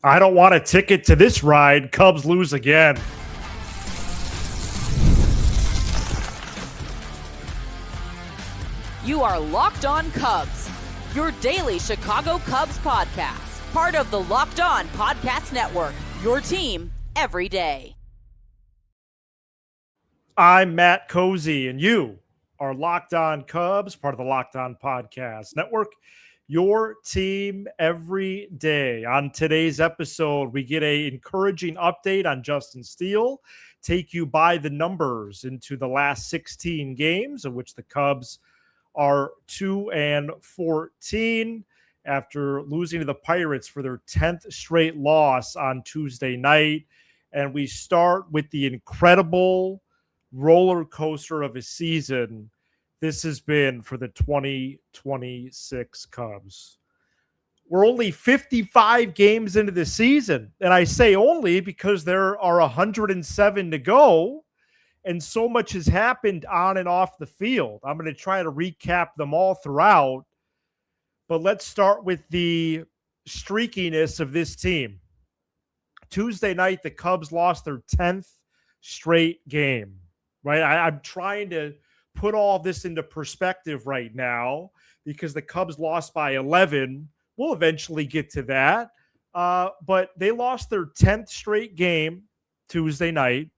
I don't want a ticket to this ride. Cubs lose again. You are Locked On Cubs, your daily Chicago Cubs podcast. Part of the Locked On Podcast Network, your team every day. I'm Matt Cozy, and you are Locked On Cubs, part of the Locked On Podcast Network, your team every day. On today's episode, we get an encouraging update on Justin Steele, take you by the numbers into the last 16 games, of which the Cubs are 2-14 after losing to the Pirates for their 10th straight loss on Tuesday night. And we start with the incredible roller coaster of a season this has been for the 2026 Cubs. We're only 55 games into the season, and I say only because there are 107 to go, and so much has happened on and off the field. I'm going to try to recap them all throughout, but let's start with the streakiness of this team. Tuesday night, the Cubs lost their 10th straight game, right? I'm trying to put all this into perspective right now because the Cubs lost by 11. We'll eventually get to that. But they lost their 10th straight game Tuesday night,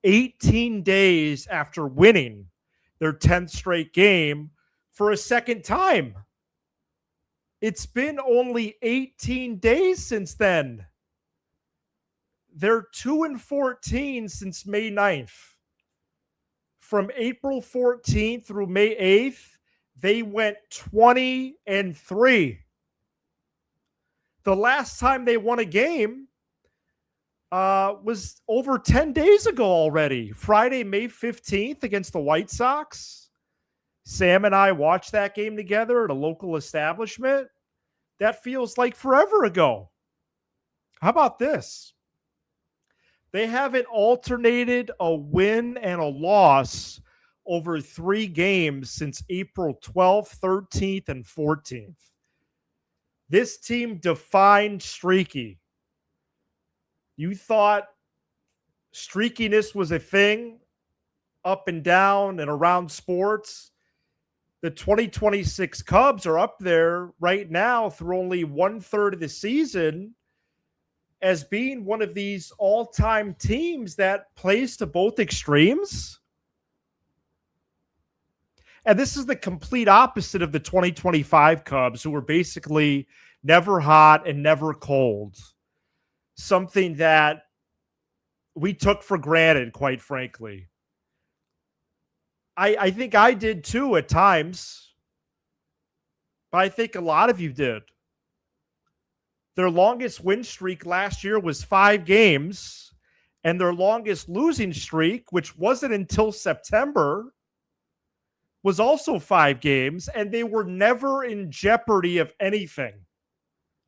18 days after winning their 10th straight game for a second time. It's been only 18 days since then. They're 2-14 since May 9th. From April 14th through May 8th, they went 20-3. The last time they won a game was over 10 days ago already. Friday, May 15th against the White Sox. Sam and I watched that game together at a local establishment. That feels like forever ago. How about this? They haven't alternated a win and a loss over 3 games since April 12th, 13th, and 14th. This team defined streaky. You thought streakiness was a thing up and down and around sports. The 2026 Cubs are up there right now through only 1/3 of the season as being one of these all-time teams that plays to both extremes. And this is the complete opposite of the 2025 Cubs, who were basically never hot and never cold. Something that we took for granted, quite frankly. I think I did too at times, but I think a lot of you did. Their longest win streak last year was 5 games, and their longest losing streak, which wasn't until September, was also 5 games, and they were never in jeopardy of anything.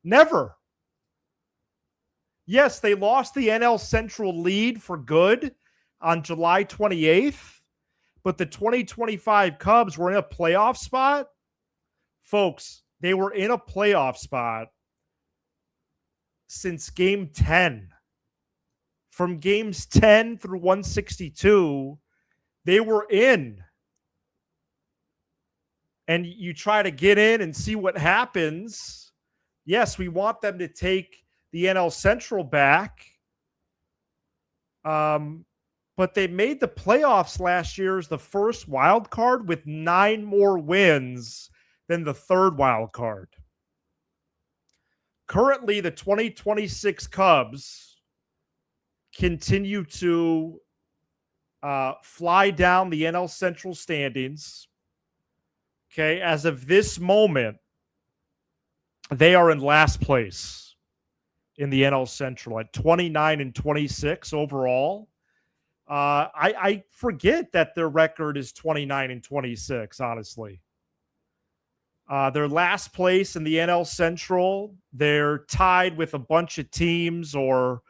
Never. Yes, they lost the NL Central lead for good on July 28th, but the 2025 Cubs were in a playoff spot. Folks, they were in a playoff spot since game 10. From games 10 through 162, they were in. And you try to get in and see what happens. Yes, we want them to take the NL Central back. But they made the playoffs last year as the first wild card with 9 more wins than the third wild card. Currently, the 2026 Cubs continue to fly down the NL Central standings. Okay, as of this moment, they are in last place in the NL Central at 29-26 overall. I forget that their record is 29-26, honestly. They're last place in the NL Central. They're tied with a bunch of teams or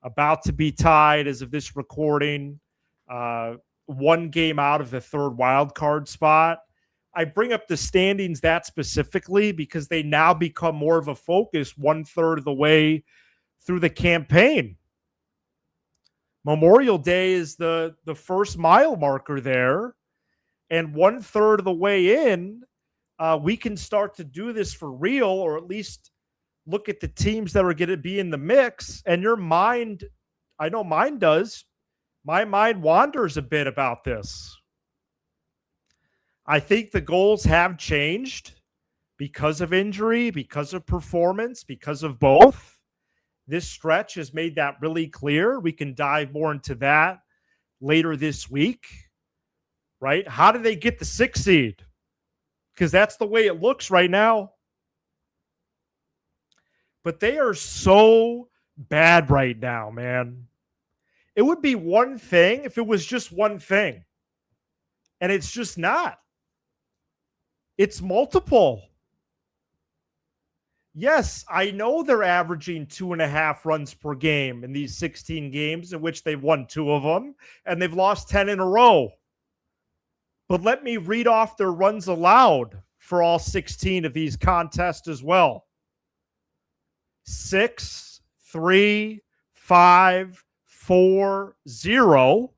about to be tied as of this recording. 1 game out of the third wild card spot. I bring up the standings that specifically because they now become more of a focus 1/3 of the way through the campaign. Memorial Day is the first mile marker there. And 1/3 of the way in, we can start to do this for real, or at least look at the teams that are going to be in the mix. And your mind, I know mine does, my mind wanders a bit about this. I think the goals have changed because of injury, because of performance, because of both. This stretch has made that really clear. We can dive more into that later this week, right? How do they get the 6th seed? Because that's the way it looks right now. But they are so bad right now, man. It would be one thing if it was just one thing. And it's just not. It's multiple. Yes, I know they're averaging 2.5 runs per game in these 16 games in which they've won 2 of them, and they've lost 10 in a row. But let me read off their runs allowed for all 16 of these contests as well. 6, 3, 5, 4, 0.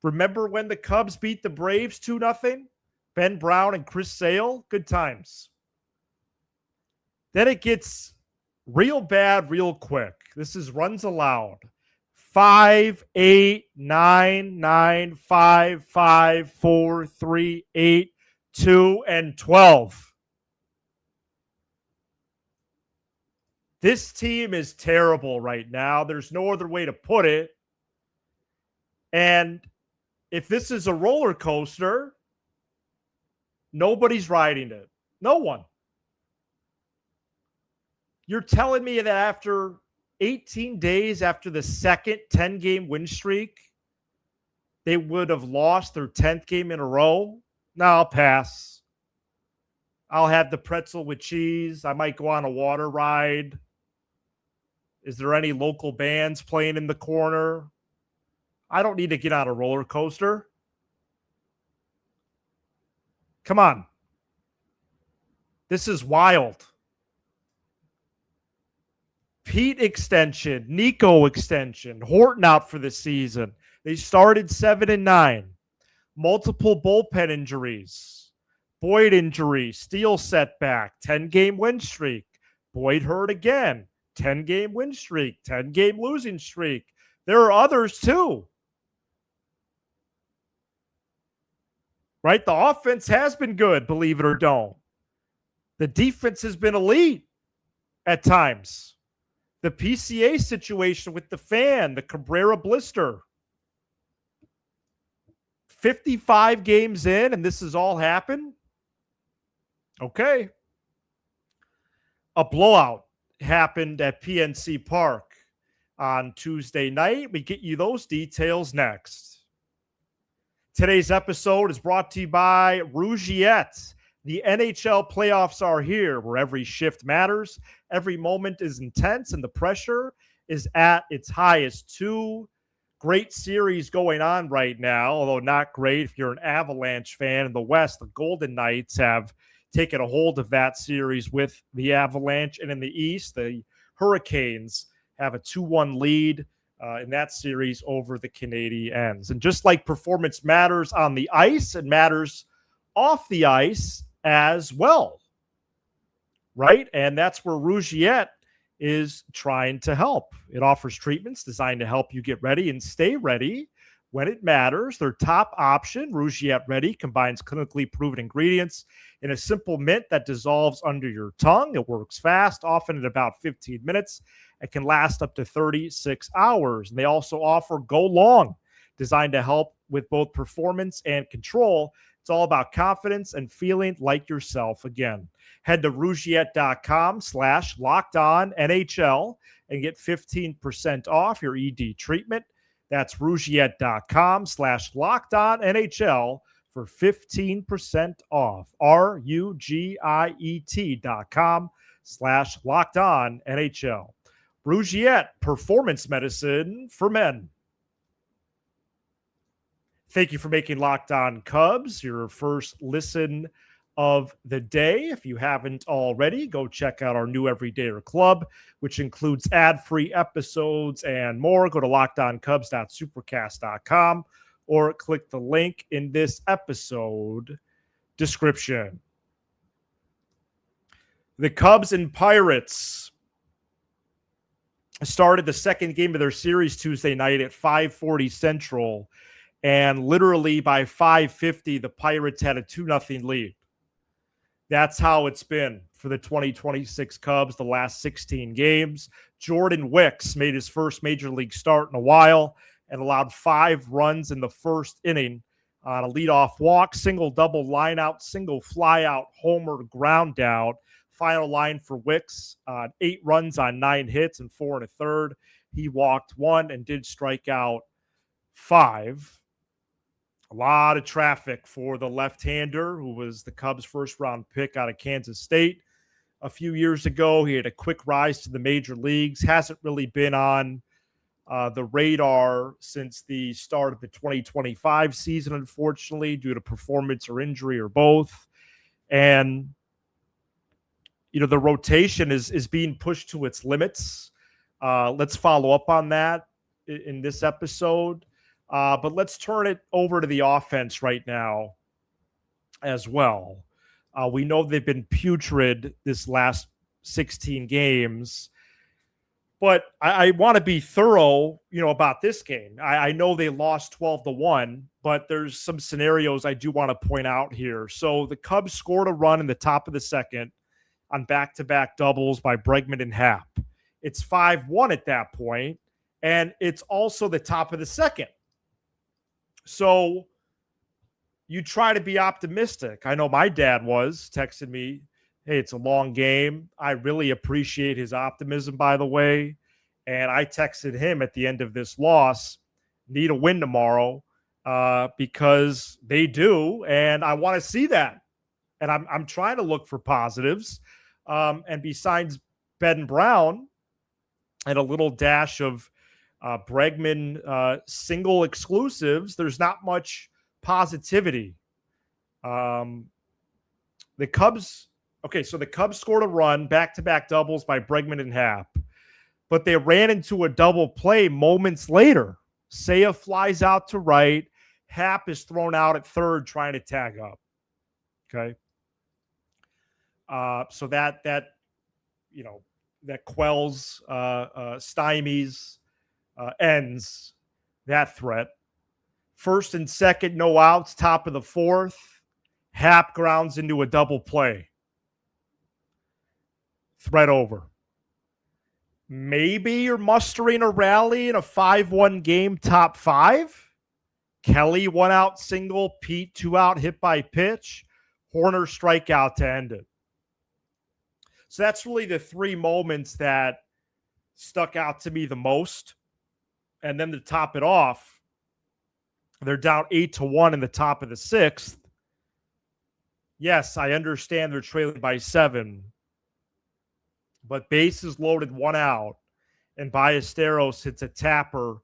Remember when the Cubs beat the Braves 2-0? Ben Brown and Chris Sale? Good times. Then it gets real bad real quick. This is runs allowed. 5, 8, 9, 9, 5, 5, 4, 3, 8, 2, and 12. This team is terrible right now. There's no other way to put it. And if this is a roller coaster, nobody's riding it. No one. You're telling me that after 18 days after the second 10-game win streak, they would have lost their 10th game in a row? No, I'll pass. I'll have the pretzel with cheese. I might go on a water ride. Is there any local bands playing in the corner? I don't need to get on a roller coaster. Come on. This is wild. Pete extension, Nico extension, Horton out for the season. They started 7-9. Multiple bullpen injuries. Boyd injury, Steele setback, 10-game win streak. Boyd hurt again, 10-game win streak, 10-game losing streak. There are others too. Right? The offense has been good, believe it or don't. The defense has been elite at times. The PCA situation with the fan, the Cabrera blister. 55 games in, and this has all happened? Okay. A blowout happened at PNC Park on Tuesday night. We get you those details next. Today's episode is brought to you by Rugiet. The NHL playoffs are here, where every shift matters, every moment is intense, and the pressure is at its highest. 2 great series going on right now, although not great if you're an Avalanche fan. In the West, the Golden Knights have taken a hold of that series with the Avalanche, and in the East, the Hurricanes have a 2-1 lead in that series over the Canadiens. And just like performance matters on the ice, it matters off the ice as well, right? And that's where Rugiet is trying to help. It offers treatments designed to help you get ready and stay ready when it matters. Their top option, Rugiet Ready, combines clinically proven ingredients in a simple mint that dissolves under your tongue. It works fast, often in about 15 minutes. It can last up to 36 hours. And they also offer Go Long, designed to help with both performance and control. It's all about confidence and feeling like yourself again. Head to Rugiet.com/LockedOnNHL and get 15% off your ED treatment. That's Rugiet.com/LockedOnNHL for 15% off. Rugiet.com/LockedOnNHL. Rugiet, performance medicine for men. Thank you for making Locked On Cubs your first listen of the day. If you haven't already, go check out our new Everydayer Club, which includes ad-free episodes and more. Go to lockedoncubs.supercast.com or click the link in this episode description. The Cubs and Pirates started the second game of their series Tuesday night at 5:40 Central, and literally by 5:50, the Pirates had a 2-0 lead. That's how it's been for the 2026 Cubs the last 16 games. Jordan Wicks made his first major league start in a while and allowed 5 runs in the first inning on a leadoff walk, single, double, line out, single, fly out, homer, ground out. Final line for Wicks, 8 runs on 9 hits and 4 1/3. He walked 1 and did strike out 5. A lot of traffic for the left-hander, who was the Cubs' first-round pick out of Kansas State a few years ago. He had a quick rise to the major leagues. Hasn't really been on the radar since the start of the 2025 season, unfortunately, due to performance or injury or both. And, you know, the rotation is being pushed to its limits. Let's follow up on that in this episode. But let's turn it over to the offense right now as well. We know they've been putrid this last 16 games, but I want to be thorough, you know, about this game. I know they lost 12-1, but there's some scenarios I do want to point out here. So the Cubs scored a run in the top of the second on back-to-back doubles by Bregman and Happ. It's 5-1 at that point, and it's also the top of the second. So you try to be optimistic. I know my dad was texting me, hey, it's a long game. I really appreciate his optimism, by the way. And I texted him at the end of this loss, need a win tomorrow because they do. And I want to see that. And I'm trying to look for positives. And besides Ben Brown and a little dash of Bregman single exclusives, there's not much positivity. The Cubs scored a run, back-to-back doubles by Bregman and Happ, but they ran into a double play moments later. Seiya flies out to right. Happ is thrown out at third trying to tag up. Okay. So that quells, stymies, ends that threat. First and second, no outs, top of the fourth. Happ grounds into a double play. Threat over. Maybe you're mustering a rally in a 5-1 game, top 5. Kelly 1 out single, Pete 2 out, hit by pitch. Horner strikeout to end it. So that's really the 3 moments that stuck out to me the most. And then to top it off, they're down 8-1 in the top of the 6th. Yes, I understand they're trailing by 7. But bases loaded, 1 out. And Ballesteros hits a tapper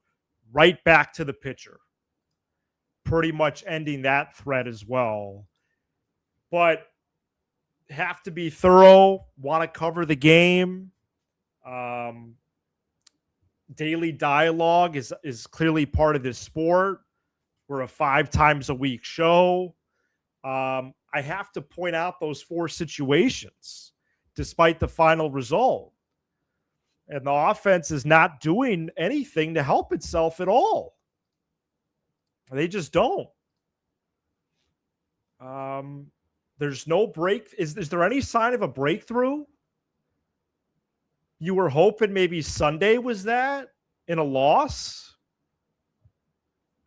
right back to the pitcher. Pretty much ending that threat as well. But have to be thorough, want to cover the game. Daily dialogue is clearly part of this sport. We're a 5 times a week show. I have to point out those 4 situations despite the final result. And the offense is not doing anything to help itself at all. They just don't. There's no break. Is there any sign of a breakthrough? You were hoping maybe Sunday was that in a loss.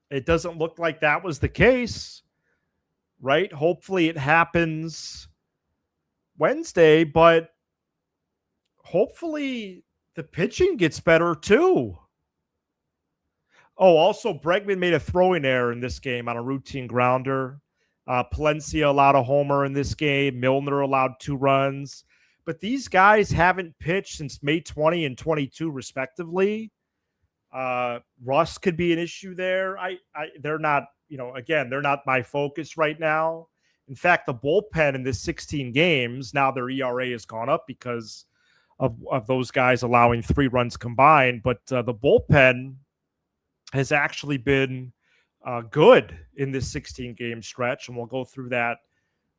It doesn't look like that was the case, right? Hopefully it happens Wednesday, but hopefully the pitching gets better too. Oh, also Bregman made a throwing error in this game on a routine grounder. Palencia allowed a homer in this game. Milner allowed 2 runs. But these guys haven't pitched since May 20 and 22, respectively. Russ could be an issue there. They're not, again, they're not my focus right now. In fact, the bullpen in this 16 games, now their ERA has gone up because of those guys allowing 3 runs combined. But the bullpen has actually been good in this 16-game stretch, and we'll go through that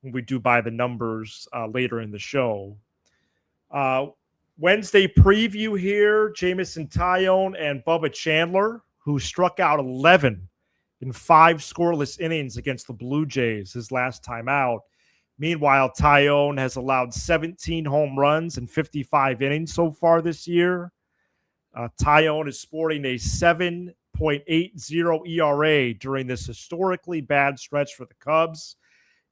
when we do by the numbers later in the show. Wednesday preview here, Jamison Tyone and Bubba Chandler, who struck out 11 in 5 scoreless innings against the Blue Jays his last time out. Meanwhile, Tyone has allowed 17 home runs in 55 innings so far this year. Tyone is sporting a 7.80 ERA during this historically bad stretch for the Cubs.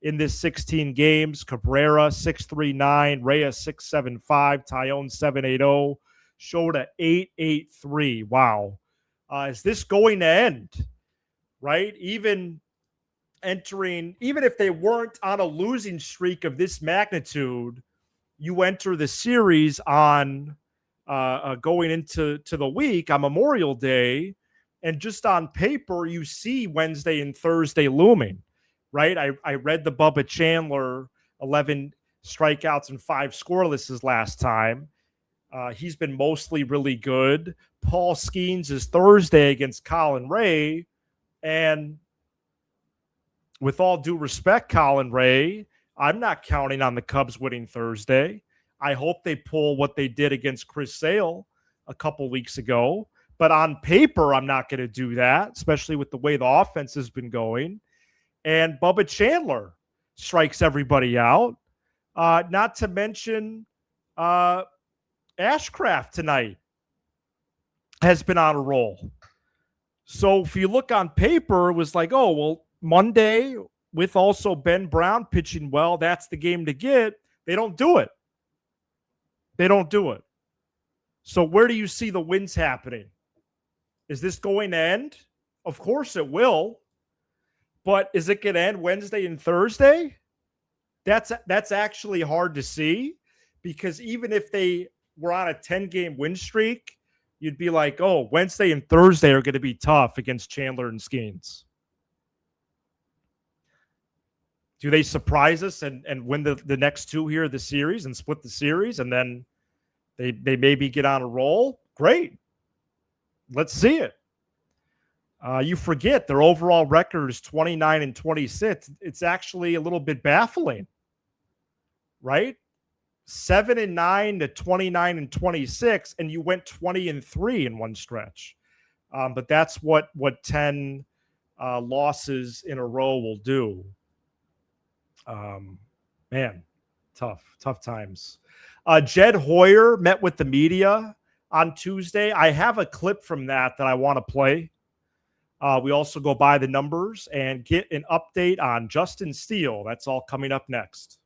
In this 16 games, Cabrera 6.39, Reyes 6.75, Tyone 7.80, Shota 8.83. Wow. Is this going to end? Right? Even if they weren't on a losing streak of this magnitude, you enter the series on going into the week on Memorial Day, and just on paper, you see Wednesday and Thursday looming. Right? I read the Bubba Chandler 11 strikeouts and 5 scorelesses last time. He's been mostly really good. Paul Skeens is Thursday against Colin Ray. And with all due respect, Colin Ray, I'm not counting on the Cubs winning Thursday. I hope they pull what they did against Chris Sale a couple weeks ago. But on paper, I'm not going to do that, especially with the way the offense has been going. And Bubba Chandler strikes everybody out. Not to mention Ashcraft tonight has been on a roll. So if you look on paper, it was like, oh, well, Monday with also Ben Brown pitching well, that's the game to get. They don't do it. So where do you see the wins happening? Is this going to end? Of course it will. But is it going to end Wednesday and Thursday? That's actually hard to see, because even if they were on a 10-game win streak, you'd be like, oh, Wednesday and Thursday are going to be tough against Chandler and Skeens. Do they surprise us and win the next 2 here of the series and split the series, and then they maybe get on a roll? Great. Let's see it. You forget their overall record is 29-26. It's actually a little bit baffling, right? 7-9 to 29-26, and you went 20-3 in one stretch. But that's what 10 losses in a row will do. Man, tough times. Jed Hoyer met with the media on Tuesday. I have a clip from that I want to play. We also go by the numbers and get an update on Justin Steele. That's all coming up next.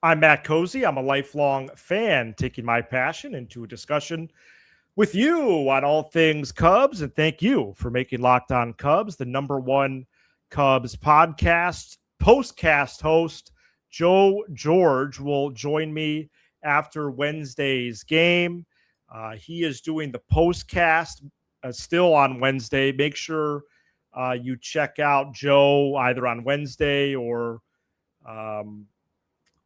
I'm Matt Cozy. I'm a lifelong fan, taking my passion into a discussion with you on all things Cubs. And thank you for making Locked On Cubs the #1 Cubs podcast. Postcast host Joe George will join me after Wednesday's game. He is doing the postcast still on Wednesday. Make sure you check out Joe either on Wednesday or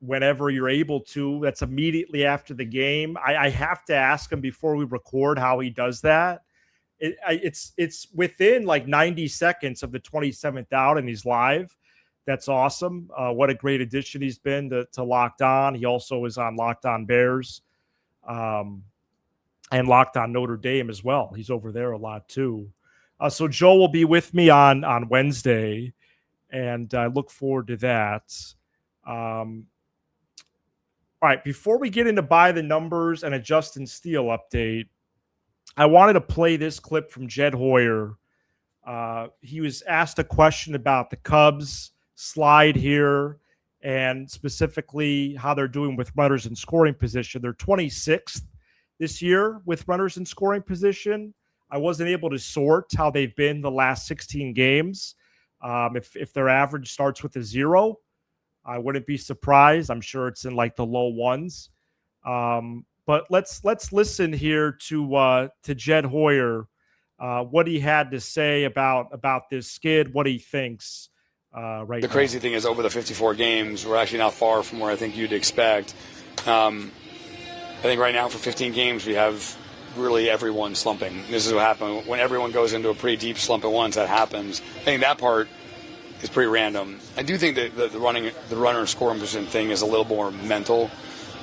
whenever you're able to. That's immediately after the game. I have to ask him before we record how he does that. It's within like 90 seconds of the 27th out, and he's live. That's awesome. What a great addition he's been to Locked On. He also is on Locked On Bears and Locked On Notre Dame as well. He's over there a lot too. So Joe will be with me on Wednesday, and I look forward to that. All right, before we get into by the numbers and a Justin Steele update, I wanted to play this clip from Jed Hoyer. He was asked a question about the Cubs slide here and specifically how they're doing with runners in scoring position. They're 26th this year with runners in scoring position. I wasn't able to sort how they've been the last 16 games. If their average starts with a 0, I wouldn't be surprised. I'm sure it's in like the low ones. But let's listen here to Jed Hoyer what he had to say about this skid, what he thinks right now. The crazy thing is, over the 54 games, we're actually not far from where I think you'd expect. I think right now for 15 games, we have really everyone slumping. This is what happened. When everyone goes into a pretty deep slump at once, that happens. I think that part is pretty random. I do think that the runner scoring position thing is a little more mental.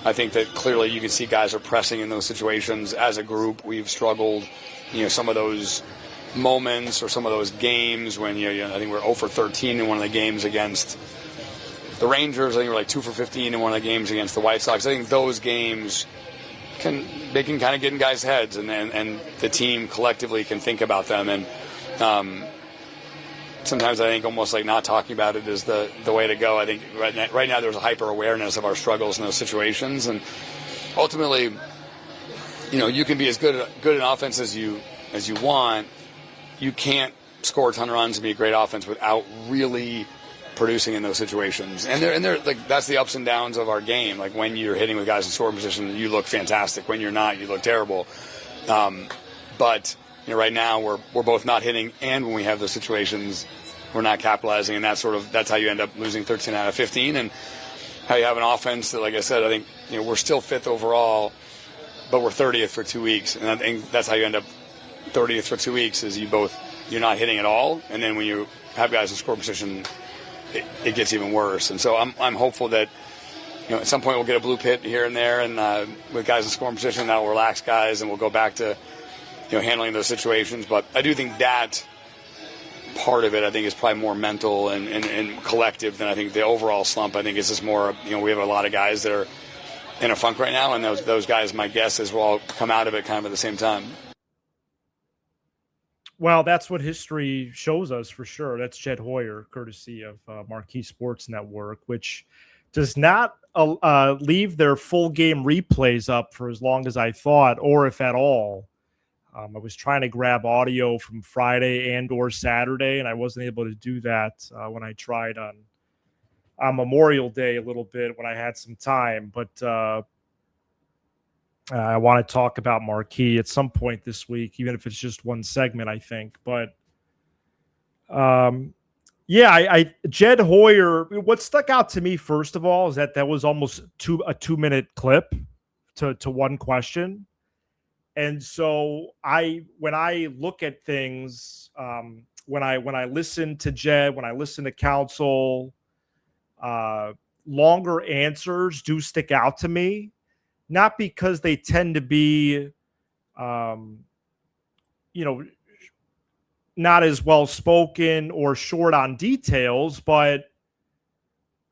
I think that clearly you can see guys are pressing in those situations. As a group, we've struggled. Some of those moments or some of those games when I think we're 0 for 13 in one of the games against the Rangers. I think we're like 2 for 15 in one of the games against the White Sox. I think those games can kind of get in guys' heads, and the team collectively can think about them. And sometimes I think almost like not talking about it is the way to go. I think right now there's a hyper awareness of our struggles in those situations, and ultimately, you can be as good an offense as you want. You can't score a ton of runs and be a great offense without really producing in those situations. And they're like, that's the ups and downs of our game. Like, when you're hitting with guys in scoring position, you look fantastic. When you're not, you look terrible. But right now we're both not hitting, and when we have those situations, we're not capitalizing, and that's how you end up losing 13 out of 15. And how you have an offense that, like I said, I think we're still 5th overall, but we're 30th for 2 weeks, and I think that's how you end up 30th for 2 weeks, is you're not hitting at all, and then when you have guys in score position, it gets even worse. And so I'm hopeful that at some point we'll get a blue pit here and there, and with guys in scoring position, that'll relax guys, and we'll go back to handling those situations. But I do think that part of it, I think, is probably more mental and collective than I think the overall slump. I think it's just more, we have a lot of guys that are in a funk right now, and those guys, my guess is, will all come out of it kind of at the same time. Well, that's what history shows us for sure. That's Jed Hoyer, courtesy of Marquee Sports Network, which does not leave their full game replays up for as long as I thought, or if at all. I was trying to grab audio from Friday and or Saturday, and I wasn't able to do that when I tried on Memorial Day a little bit when I had some time. But I want to talk about Marquee at some point this week, even if it's just one segment, I think. But Jed Hoyer, what stuck out to me, first of all, is that was almost a 2-minute clip to one question. And so when I look at things, when I listen to Jed, when I listen to Counsel, longer answers do stick out to me, not because they tend to be, not as well spoken or short on details, but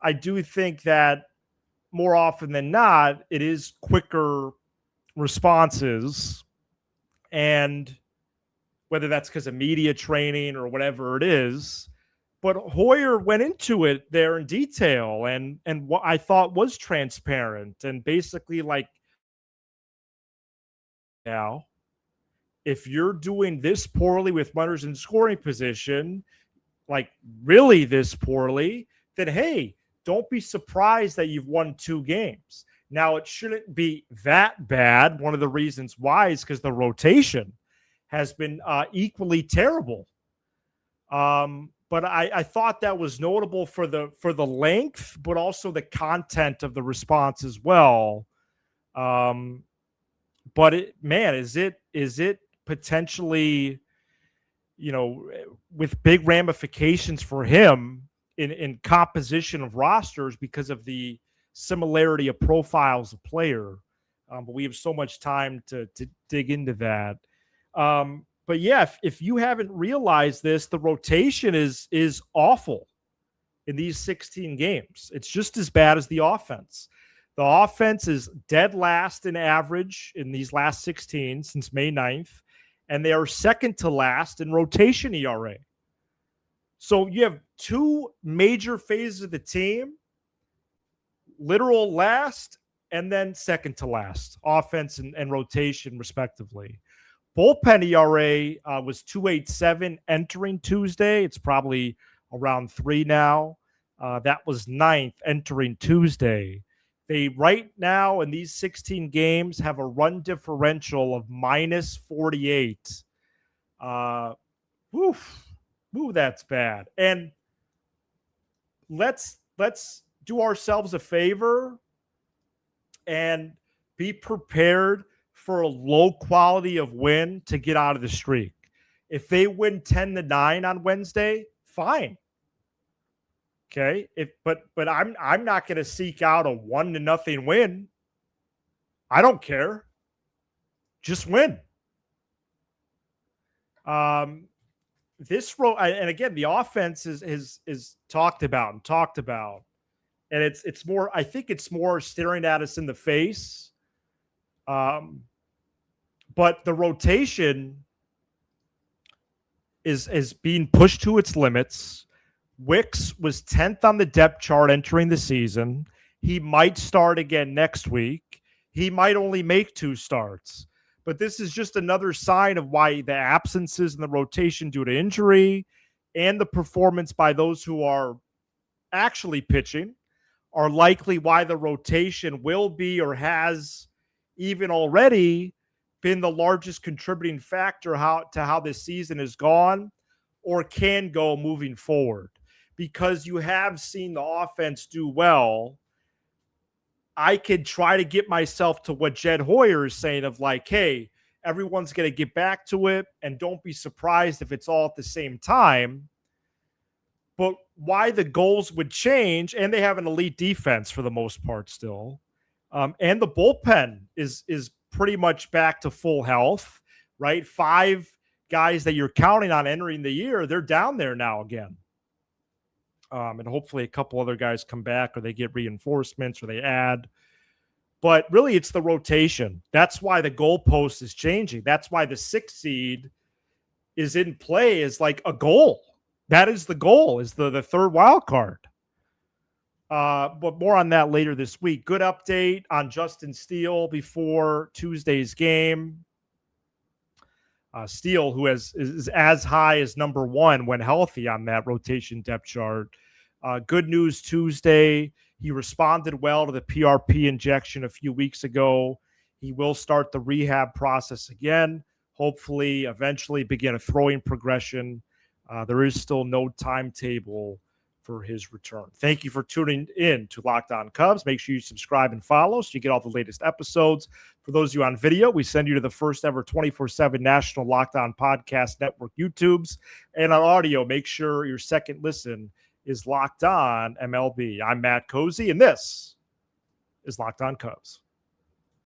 I do think that more often than not, it is quicker responses, and whether that's because of media training or whatever it is, but Hoyer went into it there in detail and what I thought was transparent, and basically, like, now if you're doing this poorly with runners in scoring position, like really this poorly, then hey, don't be surprised that you've won 2 games. Now, it shouldn't be that bad. One of the reasons why is because the rotation has been equally terrible. But I thought that was notable for the length, but also the content of the response as well. But is it potentially, with big ramifications for him in composition of rosters because of the similarity of profiles of player, but we have so much time to dig into that. But yeah, if you haven't realized this, the rotation is awful in these 16 games. It's just as bad as the offense. The offense is dead last in average in these last 16 since May 9th, and they are second to last in rotation ERA. So you have 2 major phases of the team, literal last and then second to last, offense and rotation respectively. Bullpen ERA was 2.87 entering Tuesday. It's probably around 3 now. That was 9th entering Tuesday. They right now in these 16 games have a run differential of minus 48 Woo, that's bad. And let's do ourselves a favor and be prepared for a low quality of win to get out of the streak. If they win 10-9 on Wednesday, fine. Okay. But I'm not going to seek out a 1-0 win. I don't care. Just win. And again, the offense is talked about, and it's more. I think it's more staring at us in the face. But the rotation is being pushed to its limits. Wicks was 10th on the depth chart entering the season. He might start again next week. He might only make 2 starts. But this is just another sign of why the absences in the rotation due to injury and the performance by those who are actually pitching are likely why the rotation will be or has even already been the largest contributing factor to how this season has gone or can go moving forward. Because you have seen the offense do well, I could try to get myself to what Jed Hoyer is saying of like, hey, everyone's going to get back to it and don't be surprised if it's all at the same time. But why the goals would change, and they have an elite defense for the most part still. And the bullpen is pretty much back to full health, right? 5 guys that you're counting on entering the year, they're down there now again. And hopefully a couple other guys come back or they get reinforcements or they add. But really, it's the rotation. That's why the goalpost is changing. That's why the 6th seed is in play as like a goal. That is the goal, is the 3rd wild card. But more on that later this week. Good update on Justin Steele before Tuesday's game. Steele, who is as high as number 1 when healthy on that rotation depth chart. Good news Tuesday. He responded well to the PRP injection a few weeks ago. He will start the rehab process again. Hopefully, eventually begin a throwing progression. There is still no timetable for his return. Thank you for tuning in to Locked On Cubs. Make sure you subscribe and follow so you get all the latest episodes. For those of you on video, we send you to the first ever 24/7 National Locked On Podcast Network YouTubes. And on audio, make sure your second listen is Locked On MLB. I'm Matt Cozy, and this is Locked On Cubs.